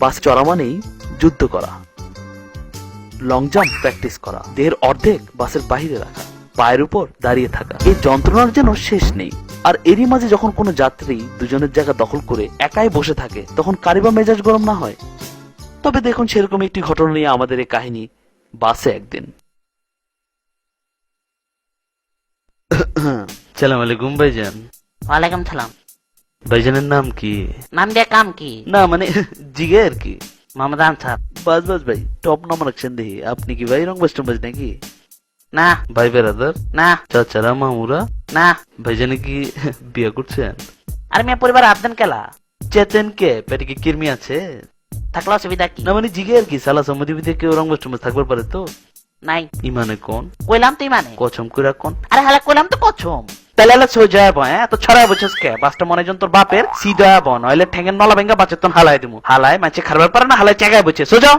বাস চড়া মানেই যুদ্ধ করা, লং জাম্প প্র্যাকটিস করা, দেহের অর্ধেক বাসের বাইরে রাখা, পায়ের উপর দাঁড়িয়ে থাকা, এই যন্ত্রণার যেন শেষ নেই। আর এরই মাঝে যখন কোনো যাত্রী দুজনের জায়গা দখল করে একাই বসে থাকে, তখন কারিবা মেজাজ গরম না হয়? তবে দেখুন, সেরকম একটি ঘটনা নিয়ে আমাদের এই কাহিনী। বাসে একদিন। সালাম আলাইকুম ভাইজান। ওয়ালাইকুম সালাম। ভাইজানের নাম কি? নাম দিয়ে কাম কি? না মানে জিগে আর কি। মোহাম্মদ আনসার। বাস বাস ভাই, টপ নাম রাখছেন দেখি। আপনি কি ভাই রংবাজ টংবাজ নাকি? না ভাই বেড়াদার? না চাচারা মামুরা? না। ভাইজানে কি বিয়ে করছেন? আর মিয়া পরিবার আবদান কেলা চেতেন কে? পেটে কি কিরমি আছে? থাকলে অসুবিধা কি? না মানে জিগে আর কি। সালা সম্মতি বিধে কেউ রংবাজ টংবাজ থাকবার পারে তো? নাই। ইমানে কোন? কইলাম তো মানে। কচম কইরা কোন? আরে হালা কইলাম তো কছম। তাহলে হলে সোজা বয়, হ্যাঁ তো ছড়াই বছর কে বাসটা মনে জন তোর বাপের সিধা বন হইলে ঠেঙ্গের নলা ভেঙ্গা বাচ্চা তোর হালাই দিমু। হালাই মাছে খারবার পারে না, হালাই চেগায় বসে সোজা।